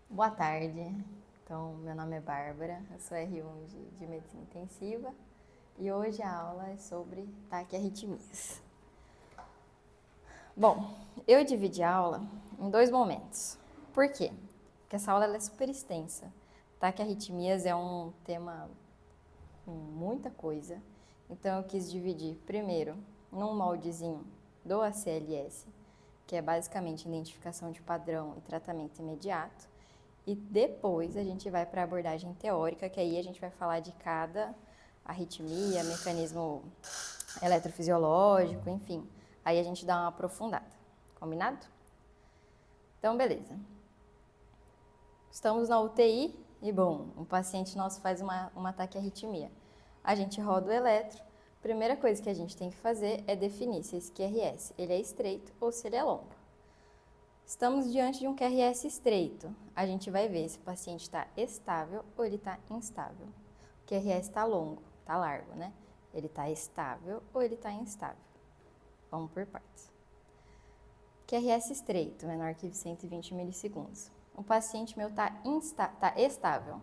Boa tarde. Então, meu nome é Bárbara, eu sou R1 de Medicina Intensiva e hoje a aula é sobre taquiarritmias. Bom, eu dividi a aula em dois momentos. Por quê? Porque essa aula ela é super extensa. Taquiarritmias é um tema com muita coisa, então eu quis dividir primeiro num moldezinho do ACLS, que é basicamente identificação de padrão e tratamento imediato. E depois a gente vai para a abordagem teórica, que aí a gente vai falar de cada arritmia, mecanismo eletrofisiológico, enfim. Aí a gente dá uma aprofundada. Combinado? Então, beleza. Estamos na UTI e, bom, um paciente nosso faz um ataque à arritmia. A gente roda o eletro. Primeira coisa que a gente tem que fazer é definir se esse QRS ele é estreito ou se ele é longo. Estamos diante de um QRS estreito. A gente vai ver se o paciente está estável ou ele está instável. O QRS está longo, está largo, né? Ele está estável ou ele está instável. Vamos por partes. QRS estreito, menor que 120 milissegundos. O paciente meu está estável.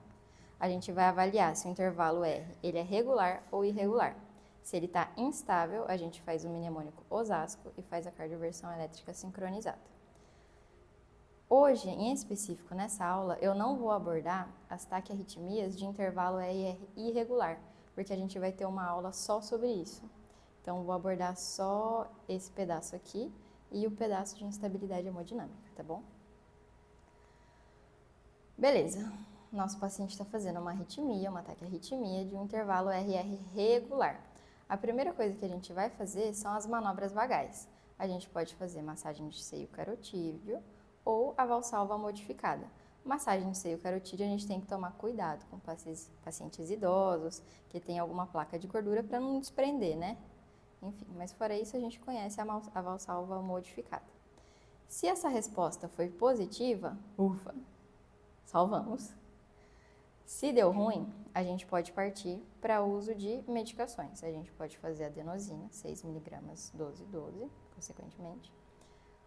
A gente vai avaliar se o intervalo R ele é regular ou irregular. Se ele está instável, a gente faz o mnemônico Osasco e faz a cardioversão elétrica sincronizada. Hoje, em específico, nessa aula, eu não vou abordar as taquiarritmias de intervalo RR irregular, porque a gente vai ter uma aula só sobre isso. Então, vou abordar só esse pedaço aqui e o pedaço de instabilidade hemodinâmica, tá bom? Beleza. Nosso paciente está fazendo uma arritmia, uma taquiarritmia de um intervalo RR regular. A primeira coisa que a gente vai fazer são as manobras vagais. A gente pode fazer massagem de seio carotídeo ou a valsalva modificada. Massagem de seio carotídeo a gente tem que tomar cuidado com pacientes idosos que tem alguma placa de gordura para não desprender, né? Enfim, mas fora isso a gente conhece a valsalva modificada. Se essa resposta foi positiva, ufa, salvamos. Se deu ruim, a gente pode partir para o uso de medicações. A gente pode fazer adenosina, 6mg, 12, consequentemente.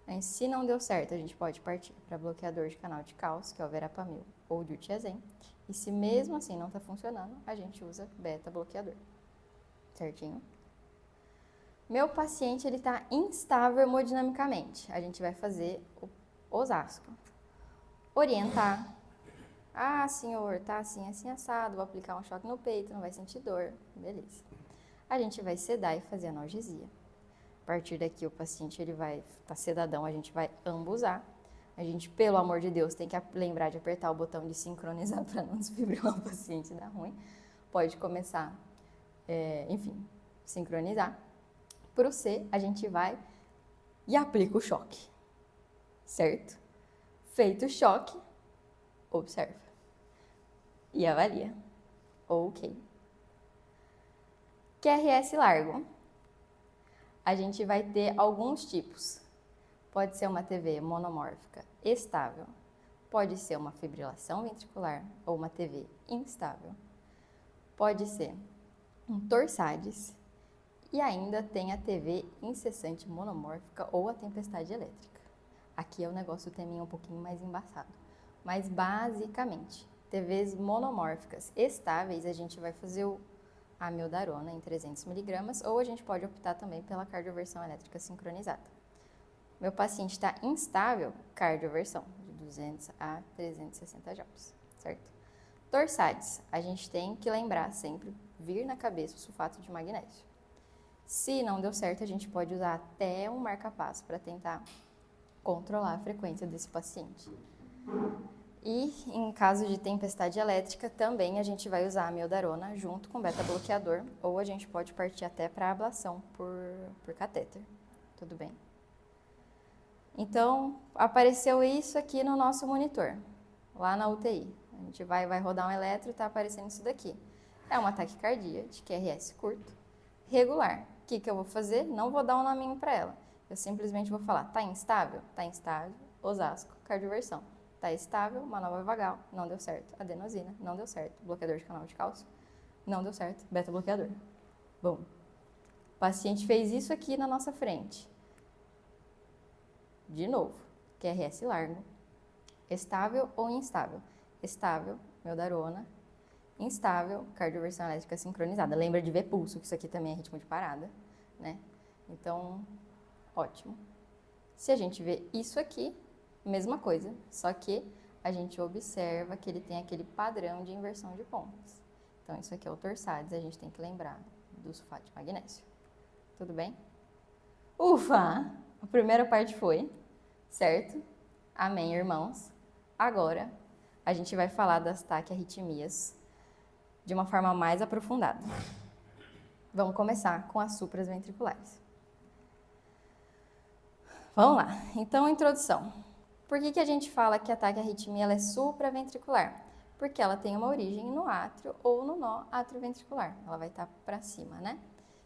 Mas se não deu certo, a gente pode partir para bloqueador de canal de cálcio, que é o verapamil ou diltiazem. E se mesmo assim não está funcionando, a gente usa beta-bloqueador. Certinho? Meu paciente ele está instável hemodinamicamente. A gente vai fazer o Osasco. Orientar. Ah, senhor, tá assim, assim, assado, vou aplicar um choque no peito, não vai sentir dor. Beleza. A gente vai sedar e fazer analgesia. A partir daqui, o paciente ele vai estar sedadão, a gente vai ambusar. A gente, pelo amor de Deus, tem que lembrar de apertar o botão de sincronizar para não desfibrilar o paciente e dar ruim. Pode começar, enfim, sincronizar. Para o C, a gente vai e aplica o choque, certo? Feito o choque, observa e avalia. Ok. QRS largo. A gente vai ter alguns tipos. Pode ser uma TV monomórfica estável, pode ser uma fibrilação ventricular ou uma TV instável, pode ser um torsades e ainda tem a TV incessante monomórfica ou a tempestade elétrica. Aqui é o negócio teminha um pouquinho mais embaçado, mas basicamente, TVs monomórficas estáveis a gente vai fazer a amiodarona em 300mg ou a gente pode optar também pela cardioversão elétrica sincronizada. Meu paciente está instável, cardioversão, de 200 a 360 joules, certo? Torsades, a gente tem que lembrar sempre, vir na cabeça o sulfato de magnésio. Se não deu certo, a gente pode usar até um marca-passo para tentar controlar a frequência desse paciente. E em caso de tempestade elétrica, também a gente vai usar a amiodarona junto com beta-bloqueador, ou a gente pode partir até para ablação por catéter. Tudo bem? Então, apareceu isso aqui no nosso monitor, lá na UTI. A gente vai rodar um eletro e está aparecendo isso daqui. É uma taquicardia de QRS curto, regular. O que eu vou fazer? Não vou dar um nominho para ela. Eu simplesmente vou falar, tá instável? Tá instável, Osasco, cardioversão. Tá estável, manobra vagal, não deu certo. Adenosina, não deu certo. Bloqueador de canal de cálcio, não deu certo. Beta-bloqueador. Bom, o paciente fez isso aqui na nossa frente. De novo, QRS largo, Estável ou instável? Estável, miodarona. Instável, cardioversão elétrica sincronizada. Lembra de ver pulso, que isso aqui também é ritmo de parada, né? Então, ótimo. Se a gente vê isso aqui, mesma coisa, só que a gente observa que ele tem aquele padrão de inversão de pontos. Então, isso aqui é o torsades, a gente tem que lembrar do sulfato de magnésio. Tudo bem? Ufa! A primeira parte foi, certo? Amém, irmãos. Agora, a gente vai falar das taquiarritmias de uma forma mais aprofundada. Vamos começar com as supraventriculares. Vamos lá. Então, introdução. Por que a gente fala que a taquiarritmia ela é supraventricular? Porque ela tem uma origem no átrio ou no nó atrioventricular. Ela vai estar para cima, né?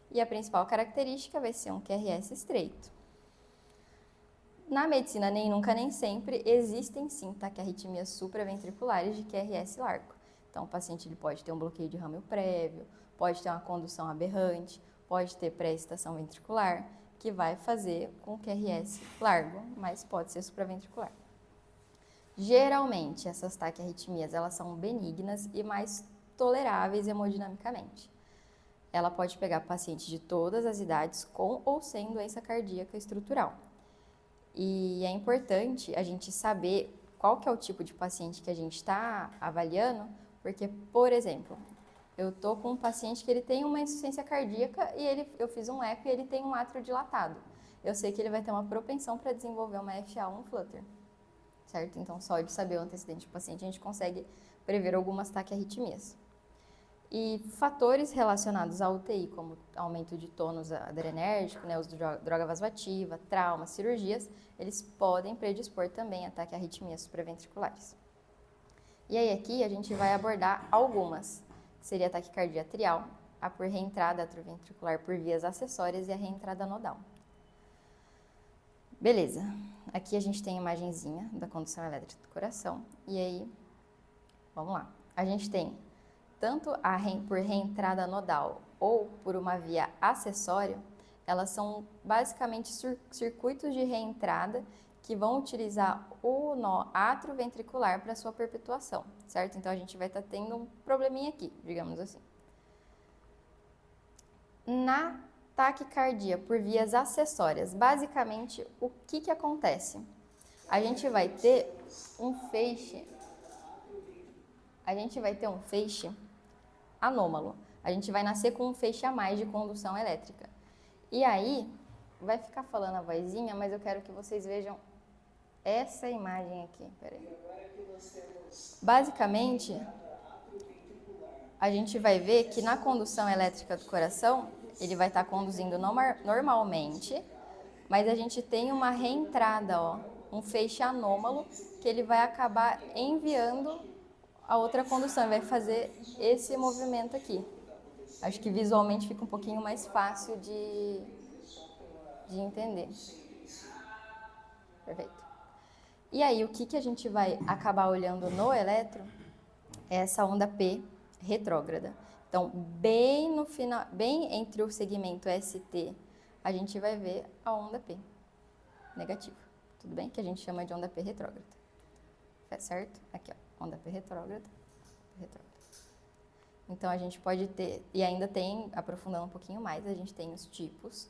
E a principal característica vai ser um QRS estreito. Na medicina, nem nunca nem sempre, existem sim taquiarritmias supraventriculares de QRS largo. Então, o paciente ele pode ter um bloqueio de ramo prévio, pode ter uma condução aberrante, pode ter pré-excitação ventricular, que vai fazer com QRS largo, mas pode ser supraventricular. Geralmente, essas taquiarritmias, elas são benignas e mais toleráveis hemodinamicamente. Ela pode pegar pacientes de todas as idades com ou sem doença cardíaca estrutural. E é importante a gente saber qual que é o tipo de paciente que a gente está avaliando, porque, por exemplo, eu estou com um paciente que ele tem uma insuficiência cardíaca e eu fiz um eco e ele tem um átrio dilatado. Eu sei que ele vai ter uma propensão para desenvolver uma FA ou um flutter, certo? Então, só de saber o antecedente do paciente, a gente consegue prever algumas taquiarritmias. E fatores relacionados à UTI, como aumento de tônus adrenérgico, né, uso de droga vasoativa, trauma, cirurgias, eles podem predispor também a taquiarritmias supraventriculares. E aí aqui a gente vai abordar algumas, que seria a taquicardia atrial, a por reentrada atrioventricular por vias acessórias e a reentrada nodal. Beleza, aqui a gente tem a imagenzinha da condução elétrica do coração, e aí, vamos lá, a gente tem tanto por reentrada nodal ou por uma via acessória, elas são basicamente circuitos de reentrada que vão utilizar o nó atrioventricular para sua perpetuação, certo? Então, a gente vai estar tendo um probleminha aqui, digamos assim. Na taquicardia por vias acessórias, basicamente, o que acontece? A gente vai ter um feixe anômalo. A gente vai nascer com um feixe a mais de condução elétrica. E aí, vai ficar falando a vozinha, mas eu quero que vocês vejam essa imagem aqui. Peraí. Basicamente, a gente vai ver que na condução elétrica do coração, ele vai estar conduzindo normalmente, mas a gente tem uma reentrada, ó, um feixe anômalo, que ele vai acabar enviando a outra condução, vai fazer esse movimento aqui. Acho que visualmente fica um pouquinho mais fácil de entender. Perfeito. E aí, o que a gente vai acabar olhando no eletro é essa onda P retrógrada. Então, bem no final, bem entre o segmento ST, a gente vai ver a onda P negativa. Tudo bem? Que a gente chama de onda P retrógrada. Certo? Aqui, ó, onda P retrógrada. Então, a gente pode ter, e ainda tem, aprofundando um pouquinho mais, a gente tem os tipos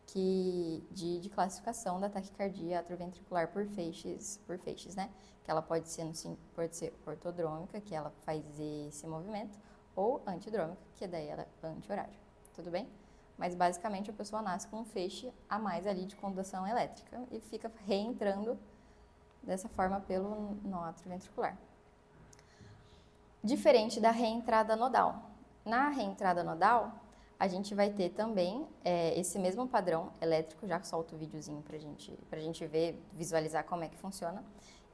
de classificação da taquicardia atrioventricular por feixes, né? Que ela pode ser ortodrômica, que ela faz esse movimento, ou antidrômica, que daí ela é anti-horário. Tudo bem? Mas, basicamente, a pessoa nasce com um feixe a mais ali de condução elétrica e fica reentrando dessa forma pelo nó atrioventricular. Diferente da reentrada nodal. Na reentrada nodal, a gente vai ter também esse mesmo padrão elétrico, já solto o videozinho pra gente ver, visualizar como é que funciona.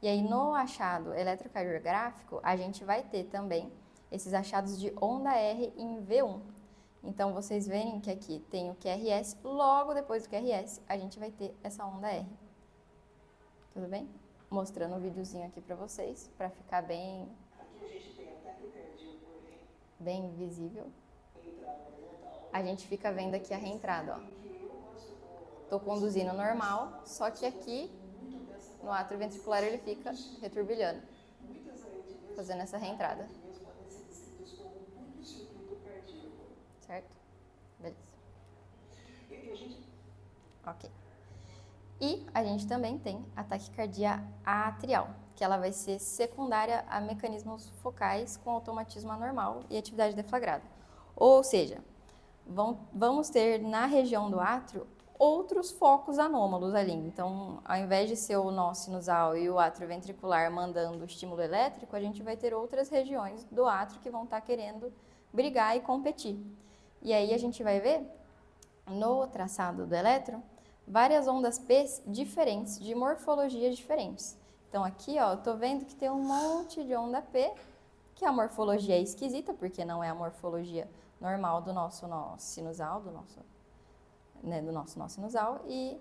E aí, no achado eletrocardiográfico, a gente vai ter também esses achados de onda R em V1. Então, vocês verem que aqui tem o QRS, logo depois do QRS, a gente vai ter essa onda R. Tudo bem? Mostrando o videozinho aqui pra vocês, pra ficar bem visível. A gente fica vendo aqui a reentrada, ó. Tô conduzindo normal, só que aqui no átrio ventricular ele fica returbilhando, fazendo essa reentrada. Certo? Beleza. Ok. E a gente também tem a taquicardia atrial, que ela vai ser secundária a mecanismos focais com automatismo anormal e atividade deflagrada. Ou seja, vamos ter na região do átrio outros focos anômalos ali. Então, ao invés de ser o nó sinusal e o átrio ventricular mandando o estímulo elétrico, a gente vai ter outras regiões do átrio que vão estar querendo brigar e competir. E aí a gente vai ver no traçado do elétron várias ondas P diferentes, de morfologias diferentes. Então aqui, ó, eu tô vendo que tem um monte de onda P, que a morfologia é esquisita, porque não é a morfologia normal do nosso nó sinusal, do nosso nó sinusal, e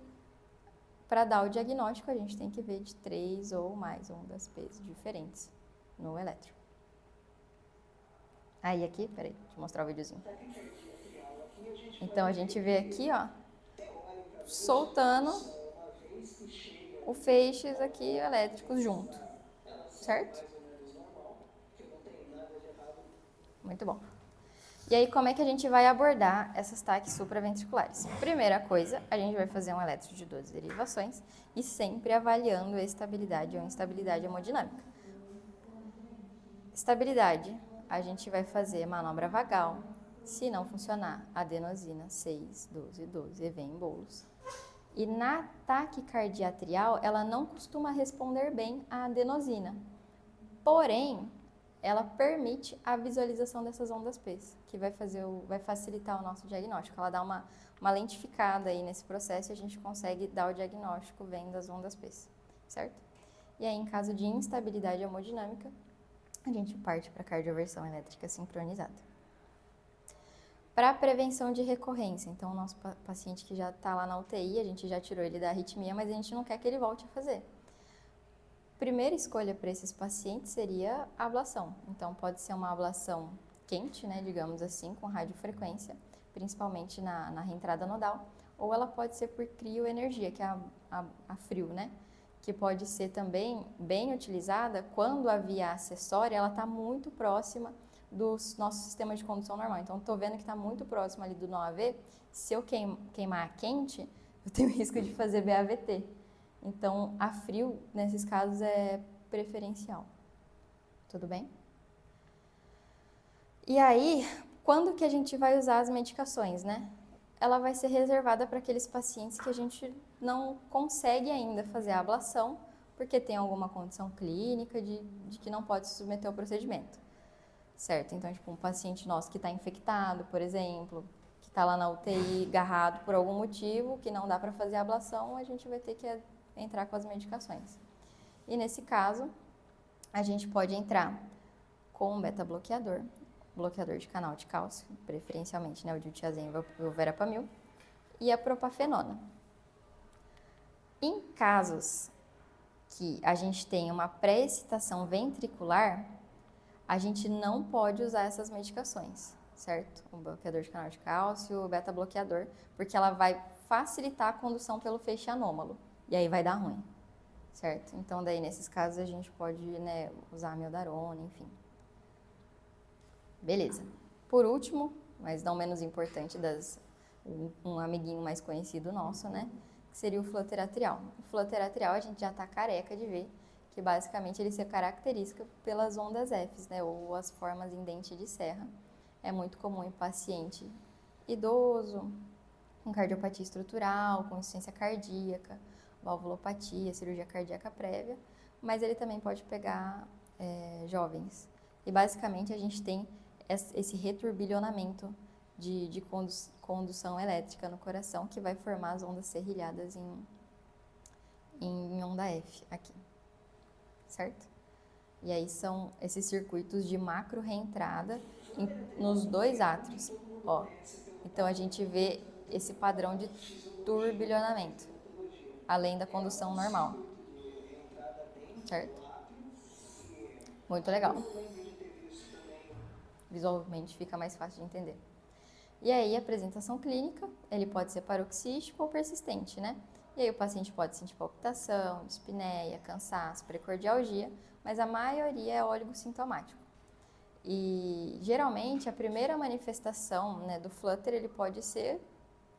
para dar o diagnóstico a gente tem que ver de 3 ou mais ondas P diferentes no elétron. Aí aqui, peraí, deixa eu mostrar o videozinho. Então a gente vê aqui, ó, soltando o feixes aqui elétricos junto, certo? Muito bom. E aí, como é que a gente vai abordar essas taques supraventriculares? Primeira coisa, a gente vai fazer um eletro de 12 derivações e sempre avaliando a estabilidade ou instabilidade hemodinâmica. Estabilidade, a gente vai fazer manobra vagal. Se não funcionar, adenosina 6, 12, 12, e vem em bolos. E na taquicardia atrial, ela não costuma responder bem à adenosina. Porém, ela permite a visualização dessas ondas P, que vai facilitar o nosso diagnóstico. Ela dá uma lentificada aí nesse processo e a gente consegue dar o diagnóstico vendo as ondas P, certo? E aí, em caso de instabilidade hemodinâmica, a gente parte para a cardioversão elétrica sincronizada. Para prevenção de recorrência, então o nosso paciente que já está lá na UTI, a gente já tirou ele da arritmia, mas a gente não quer que ele volte a fazer. Primeira escolha para esses pacientes seria a ablação. Então pode ser uma ablação quente, né, digamos assim, com radiofrequência, principalmente na reentrada nodal, ou ela pode ser por crioenergia, que é a frio, né? Que pode ser também bem utilizada quando a via acessória ela está muito próxima do nosso sistema de condução normal. Então, estou vendo que está muito próximo ali do nó AV. Se eu queimar a quente, eu tenho risco de fazer BAVT. Então, a frio, nesses casos, é preferencial. Tudo bem? E aí, quando que a gente vai usar as medicações, né? Ela vai ser reservada para aqueles pacientes que a gente não consegue ainda fazer a ablação, porque tem alguma condição clínica de que não pode se submeter ao procedimento. Certo? Então, tipo, um paciente nosso que está infectado, por exemplo, que está lá na UTI, agarrado por algum motivo, que não dá para fazer a ablação, a gente vai ter que entrar com as medicações. E nesse caso, a gente pode entrar com um beta-bloqueador, bloqueador de canal de cálcio, preferencialmente, né, o diltiazem e o verapamil, e a propafenona. Em casos que a gente tem uma pré-excitação ventricular, a gente não pode usar essas medicações, certo? O bloqueador de canal de cálcio, o beta-bloqueador, porque ela vai facilitar a condução pelo feixe anômalo, e aí vai dar ruim, certo? Então, daí, nesses casos, a gente pode, né, usar amiodarona, enfim. Beleza. Por último, mas não menos importante, um amiguinho mais conhecido nosso, né, que seria o fluoteratrial. O fluoteratrial a gente já tá careca de ver, que basicamente ele se caracteriza pelas ondas Fs, né, ou as formas em dente de serra. É muito comum em paciente idoso, com cardiopatia estrutural, com insuficiência cardíaca, valvulopatia, cirurgia cardíaca prévia, mas ele também pode pegar jovens. E basicamente a gente tem esse returbilhonamento de condução elétrica no coração, que vai formar as ondas serrilhadas em onda F aqui. Certo? E aí são esses circuitos de macro reentrada nos dois átrios, ó. Então a gente vê esse padrão de turbilhonamento, além da condução normal. Certo? Muito legal. Visualmente fica mais fácil de entender. E aí a apresentação clínica, ele pode ser paroxístico ou persistente, né? E aí o paciente pode sentir palpitação, dispneia, cansaço, precordialgia, mas a maioria é oligossintomático. E geralmente a primeira manifestação, né, do flutter ele pode ser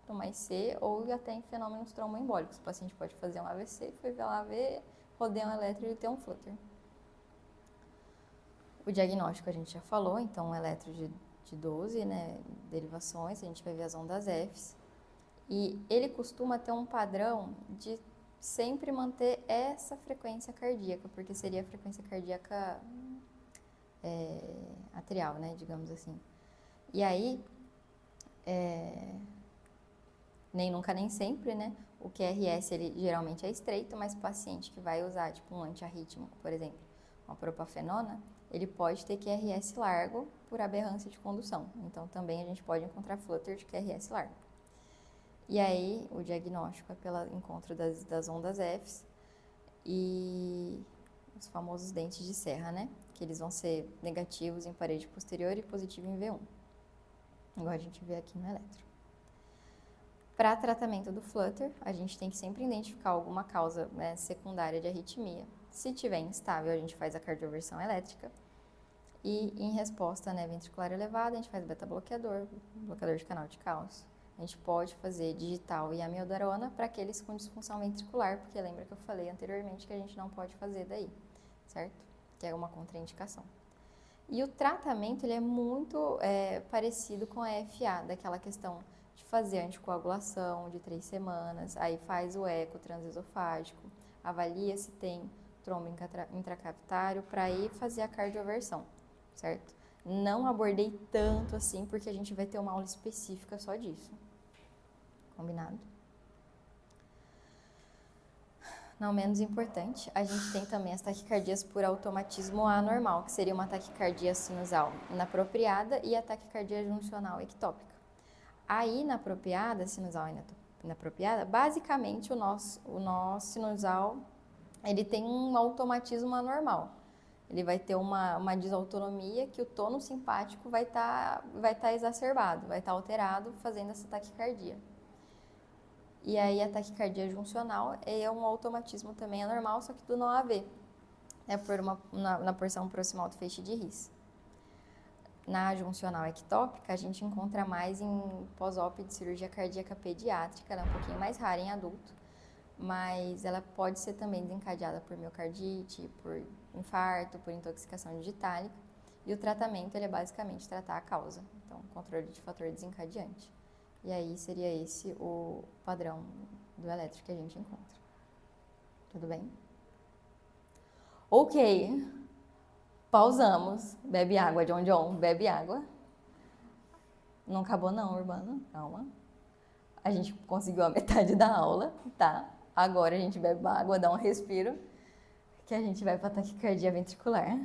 uma IC ou até em fenômenos tromboembólicos. O paciente pode fazer um AVC, foi lá ver, rodeia um eletro e ele tem um flutter. O diagnóstico a gente já falou, então um eletro de 12, né, derivações, a gente vai ver as ondas Fs. E ele costuma ter um padrão de sempre manter essa frequência cardíaca, porque seria a frequência cardíaca atrial, né, digamos assim. E aí, nem nunca nem sempre, né, o QRS ele geralmente é estreito, mas o paciente que vai usar tipo um antiarrítmico, por exemplo, uma propafenona, ele pode ter QRS largo por aberrância de condução. Então também a gente pode encontrar flutter de QRS largo. E aí o diagnóstico é pelo encontro das ondas Fs e os famosos dentes de serra, né? Que eles vão ser negativos em parede posterior e positivo em V1. Igual a gente vê aqui no eletro. Para tratamento do flutter, a gente tem que sempre identificar alguma causa, né, secundária de arritmia. Se tiver instável, a gente faz a cardioversão elétrica. E em resposta, né, ventricular elevada, a gente faz beta-bloqueador, bloqueador de canal de cálcio. A gente pode fazer digital e amiodarona para aqueles com disfunção ventricular, porque lembra que eu falei anteriormente que a gente não pode fazer daí, certo? Que é uma contraindicação. E o tratamento ele é muito parecido com a FA, daquela questão de fazer anticoagulação de 3 semanas, aí faz o eco transesofágico, avalia se tem trombo intracavitário para aí fazer a cardioversão, certo? Não abordei tanto assim, porque a gente vai ter uma aula específica só disso. Combinado? Não menos importante, a gente tem também as taquicardias por automatismo anormal, que seria uma taquicardia sinusal inapropriada e a taquicardia juncional ectópica. Aí, na apropriada, sinusal inapropriada, basicamente o nosso sinusal, ele tem um automatismo anormal. Ele vai ter uma desautonomia que o tônus simpático vai tá exacerbado, vai estar alterado, fazendo essa taquicardia. E aí a taquicardia juncional é um automatismo também anormal, só que do não AV, né, na porção proximal do feixe de His. Na juncional ectópica, a gente encontra mais em pós-op de cirurgia cardíaca pediátrica, ela é um pouquinho mais rara em adulto, mas ela pode ser também desencadeada por miocardite, por infarto, por intoxicação digitálica, e o tratamento ele é basicamente tratar a causa, então controle de fator desencadeante. E aí seria esse o padrão do elétrico que a gente encontra. Tudo bem? Ok. Pausamos. Bebe água, John. Bebe água. Não acabou não, Urbano. Calma. A gente conseguiu a metade da aula, tá? Agora a gente bebe água, dá um respiro, que a gente vai para taquicardia ventricular.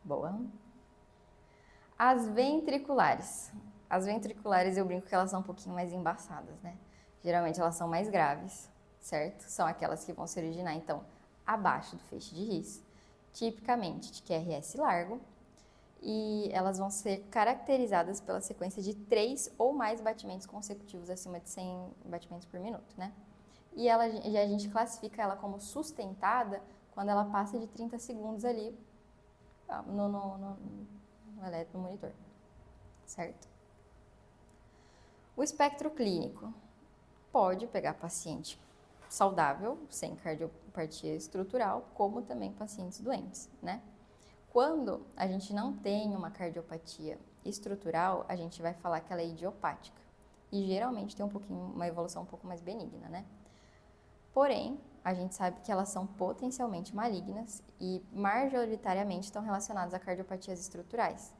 Boa. As ventriculares. As ventriculares eu brinco que elas são um pouquinho mais embaçadas, né? Geralmente elas são mais graves, certo? São aquelas que vão se originar, então, abaixo do feixe de His, tipicamente de QRS largo, e elas vão ser caracterizadas pela sequência de 3 ou mais batimentos consecutivos acima de 100 batimentos por minuto, né? E a gente classifica ela como sustentada quando ela passa de 30 segundos ali no monitor, certo? O espectro clínico pode pegar paciente saudável, sem cardiopatia estrutural, como também pacientes doentes, né? Quando a gente não tem uma cardiopatia estrutural, a gente vai falar que ela é idiopática. E geralmente tem uma evolução um pouco mais benigna, né? Porém, a gente sabe que elas são potencialmente malignas e majoritariamente estão relacionadas a cardiopatias estruturais.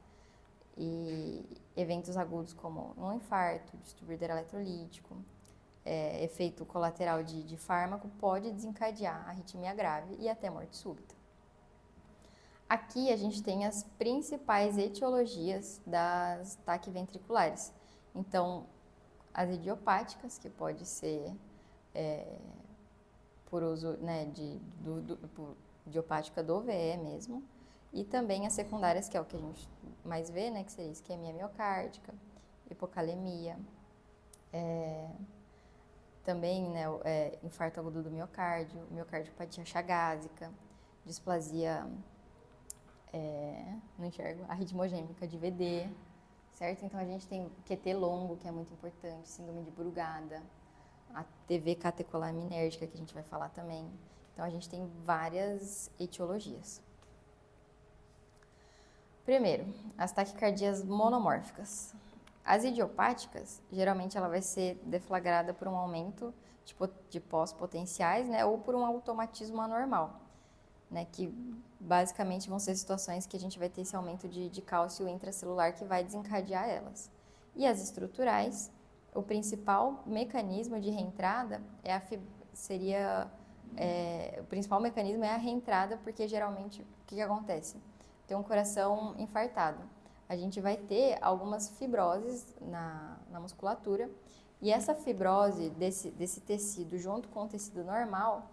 E eventos agudos como um infarto, distúrbio eletrolítico, efeito colateral de fármaco pode desencadear arritmia grave e até morte súbita. Aqui a gente tem as principais etiologias das taquiventriculares. Então, as idiopáticas, que pode ser por uso, né, por idiopática do VE mesmo, e também as secundárias, que é o que a gente mais vê, né, que seria isquemia miocárdica, hipocalemia, Também, né, infarto agudo do miocardiopatia chagásica, displasia, não enxergo, arritmogêmica de VD, certo? Então a gente tem QT longo, que é muito importante, síndrome de Brugada, a TV catecolaminérgica, que a gente vai falar também. Então a gente tem várias etiologias. Primeiro, as taquicardias monomórficas. As idiopáticas, geralmente ela vai ser deflagrada por um aumento de pós-potenciais, né, ou por um automatismo anormal, né, que basicamente vão ser situações que a gente vai ter esse aumento de cálcio intracelular que vai desencadear elas. E as estruturais, o principal mecanismo de reentrada o principal mecanismo é a reentrada, porque geralmente o que acontece? Tem um coração infartado. A gente vai ter algumas fibroses na musculatura, e essa fibrose desse tecido junto com o tecido normal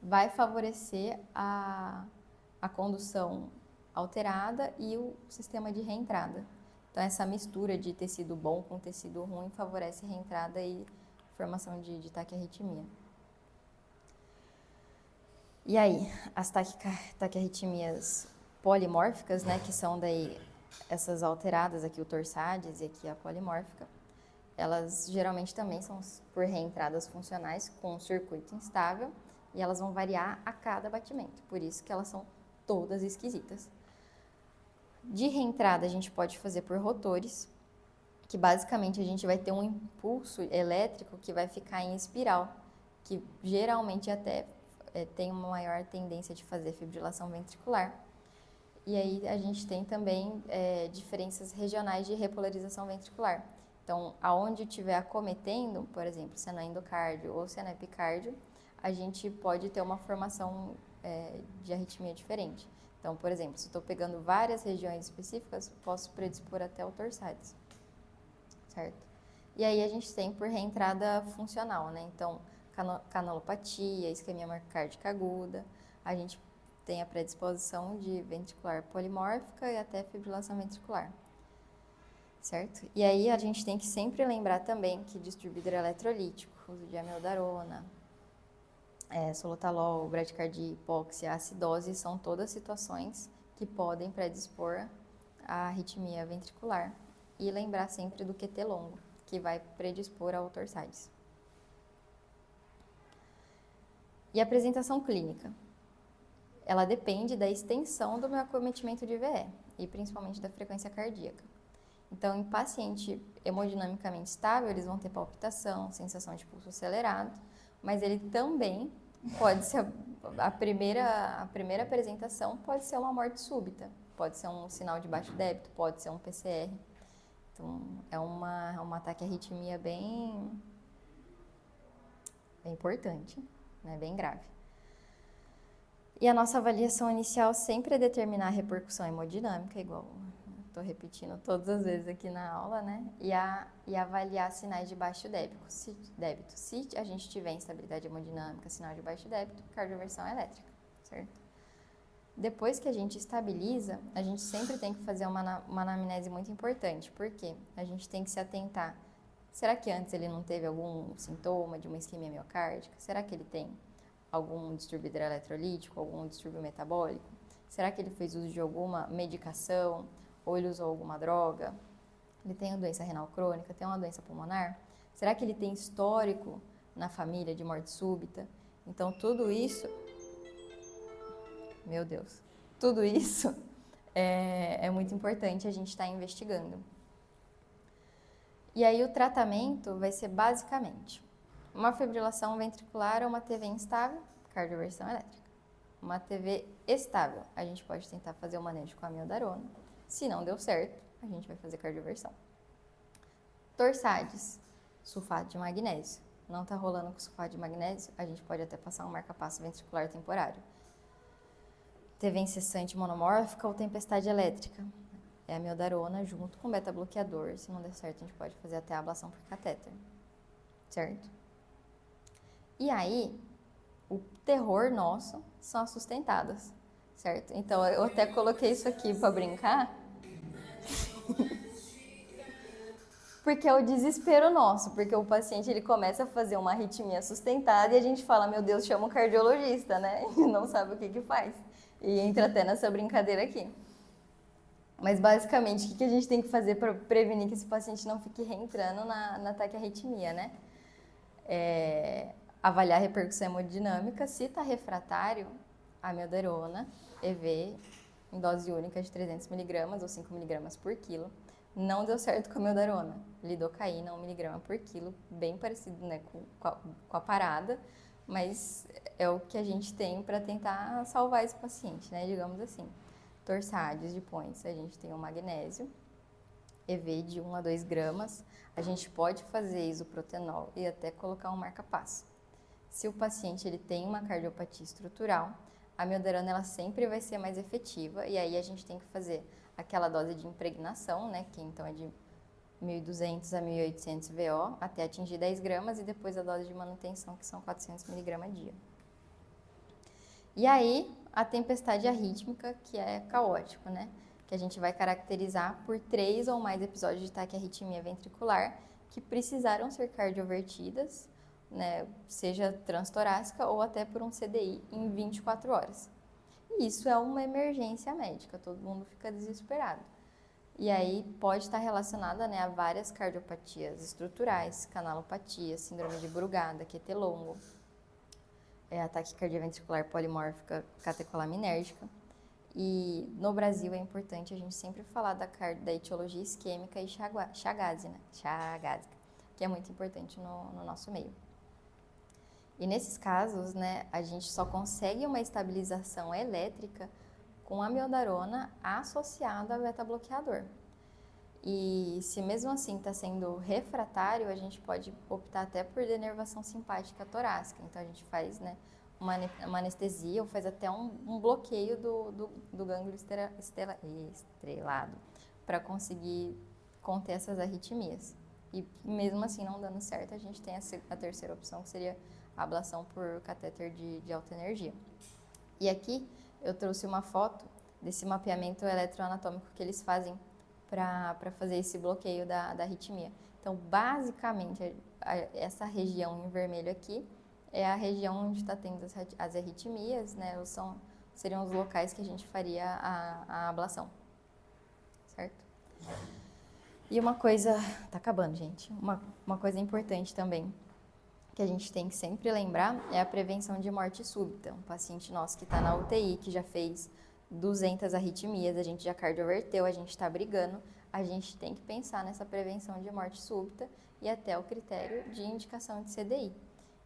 vai favorecer a condução alterada e o sistema de reentrada. Então essa mistura de tecido bom com tecido ruim favorece a reentrada e formação de taquiarritmia. E aí, as taquiarritmias polimórficas, né, que são daí essas alteradas aqui, o torsades e aqui a polimórfica, elas geralmente também são por reentradas funcionais com um circuito instável e elas vão variar a cada batimento, por isso que elas são todas esquisitas. De reentrada a gente pode fazer por rotores, que basicamente a gente vai ter um impulso elétrico que vai ficar em espiral, que geralmente até tem uma maior tendência de fazer fibrilação ventricular. E aí a gente tem também diferenças regionais de repolarização ventricular. Então, aonde estiver acometendo, por exemplo, se é no endocárdio ou se é no epicárdio, a gente pode ter uma formação de arritmia diferente. Então, por exemplo, se estou pegando várias regiões específicas, posso predispor até o torsades, certo? E aí a gente tem por reentrada funcional, né? Então, canalopatia, isquemia miocárdica aguda, a gente tem a predisposição de ventricular polimórfica e até fibrilação ventricular, certo? E aí a gente tem que sempre lembrar também que distúrbio hidroeletrolítico, uso de amiodarona, sotalol, bradicardia, hipóxia, acidose, são todas situações que podem predispor à arritmia ventricular. E lembrar sempre do QT longo, que vai predispor ao torsades. E a apresentação clínica? Ela depende da extensão do meu acometimento de VE e principalmente da frequência cardíaca. Então, em paciente hemodinamicamente estável, eles vão ter palpitação, sensação de pulso acelerado, mas ele também pode ser, a primeira apresentação pode ser uma morte súbita, pode ser um sinal de baixo débito, pode ser um PCR. Então, é um ataque à arritmia bem importante, né? Bem grave. E a nossa avaliação inicial sempre é determinar a repercussão hemodinâmica, igual estou repetindo todas as vezes aqui na aula, né? E avaliar sinais de baixo débito. Se a gente tiver instabilidade hemodinâmica, sinal de baixo débito, cardioversão elétrica, certo? Depois que a gente estabiliza, a gente sempre tem que fazer uma anamnese muito importante, porque a gente tem que se atentar. Será que antes ele não teve algum sintoma de uma isquemia miocárdica? Será que ele tem algum distúrbio hidroeletrolítico, algum distúrbio metabólico? Será que ele fez uso de alguma medicação? Ou ele usou alguma droga? Ele tem uma doença renal crônica? Tem uma doença pulmonar? Será que ele tem histórico na família de morte súbita? Então, tudo isso... Meu Deus! Tudo isso é muito importante a gente estar investigando. E aí o tratamento vai ser basicamente uma fibrilação ventricular ou uma TV instável, cardioversão elétrica. Uma TV estável, a gente pode tentar fazer o manejo com a amiodarona. Se não deu certo, a gente vai fazer cardioversão. Torsades, sulfato de magnésio. Não está rolando com sulfato de magnésio, a gente pode até passar um marca-passo ventricular temporário. TV incessante monomórfica ou tempestade elétrica. É a amiodarona junto com beta-bloqueador. Se não der certo, a gente pode fazer até a ablação por catéter, certo? E aí, o terror nosso são as sustentadas, certo? Então, eu até coloquei isso aqui para brincar. Porque é o desespero nosso, porque o paciente ele começa a fazer uma arritmia sustentada e a gente fala, meu Deus, chama um cardiologista, né? E não sabe o que faz. E entra até nessa brincadeira aqui. Mas basicamente, o que a gente tem que fazer para prevenir que esse paciente não fique reentrando na taquiarritmia, né? Avaliar a repercussão hemodinâmica. Se está refratário, amiodarona, EV, em dose única de 300mg ou 5mg por quilo. Não deu certo com a amiodarona. Lidocaína, 1mg por quilo, bem parecido, né, com a parada, mas é o que a gente tem para tentar salvar esse paciente, né, digamos assim. Torsades de Points, a gente tem o magnésio, EV de 1 a 2 gramas. A gente pode fazer isoprotenol e até colocar um marca-passo. Se o paciente ele tem uma cardiopatia estrutural, a amiodarona ela sempre vai ser mais efetiva e aí a gente tem que fazer aquela dose de impregnação, né, que então é de 1.200 a 1.800 VO até atingir 10 gramas e depois a dose de manutenção, que são 400mg dia. E aí, a tempestade arrítmica, que é caótico, né, que a gente vai caracterizar por 3 ou mais episódios de taquiarritmia ventricular que precisaram ser cardiovertidas, né, seja transtorácica ou até por um CDI em 24 horas. E isso é uma emergência médica, todo mundo fica desesperado. E aí pode estar relacionada, né, a várias cardiopatias estruturais, canalopatia, síndrome de Brugada, QT longo, ataque cardioventricular polimórfica catecolaminérgica. E no Brasil é importante a gente sempre falar da etiologia isquêmica e chagásica, que é muito importante no nosso meio. E nesses casos, né, a gente só consegue uma estabilização elétrica com a amiodarona associada ao beta-bloqueador. E se mesmo assim está sendo refratário, a gente pode optar até por denervação simpática torácica. Então a gente faz, né, uma anestesia ou faz até um bloqueio do gânglio estrelado para conseguir conter essas arritmias. E mesmo assim não dando certo, a gente tem a terceira opção, que seria a ablação por catéter de alta energia. E aqui eu trouxe uma foto desse mapeamento eletroanatômico que eles fazem para fazer esse bloqueio da arritmia. Então, basicamente, essa região em vermelho aqui é a região onde está tendo as arritmias, né? Seriam os locais que a gente faria a ablação, certo? E uma coisa, tá acabando, gente, uma coisa importante também, que a gente tem que sempre lembrar, é a prevenção de morte súbita. Um paciente nosso que está na UTI, que já fez 200 arritmias, a gente já cardioverteu, a gente está brigando, a gente tem que pensar nessa prevenção de morte súbita e até o critério de indicação de CDI.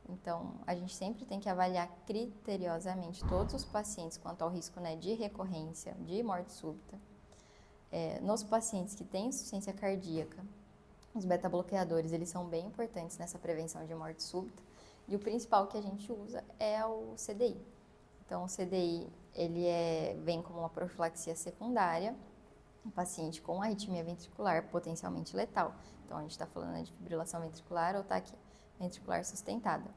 Então, a gente sempre tem que avaliar criteriosamente todos os pacientes quanto ao risco, né, de recorrência, de morte súbita. Nos pacientes que têm insuficiência cardíaca, os beta-bloqueadores, eles são bem importantes nessa prevenção de morte súbita. E o principal que a gente usa é o CDI. Então, o CDI, ele vem como uma profilaxia secundária, um paciente com arritmia ventricular potencialmente letal. Então, a gente está falando, né, de fibrilação ventricular ou ataque ventricular sustentada.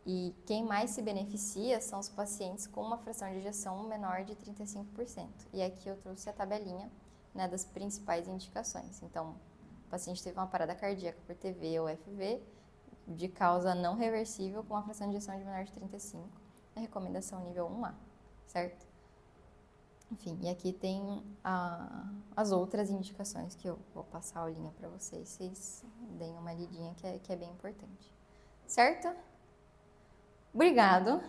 E quem mais se beneficia são os pacientes com uma fração de ejeção menor de 35%. E aqui eu trouxe a tabelinha, né, das principais indicações. Então, o paciente teve uma parada cardíaca por TV ou FV, de causa não reversível, com uma fração de ejeção de menor de 35%. A recomendação nível 1A, certo? Enfim, e aqui tem as outras indicações que eu vou passar a aulinha para vocês deem uma lidinha que é bem importante. Certo? Obrigado!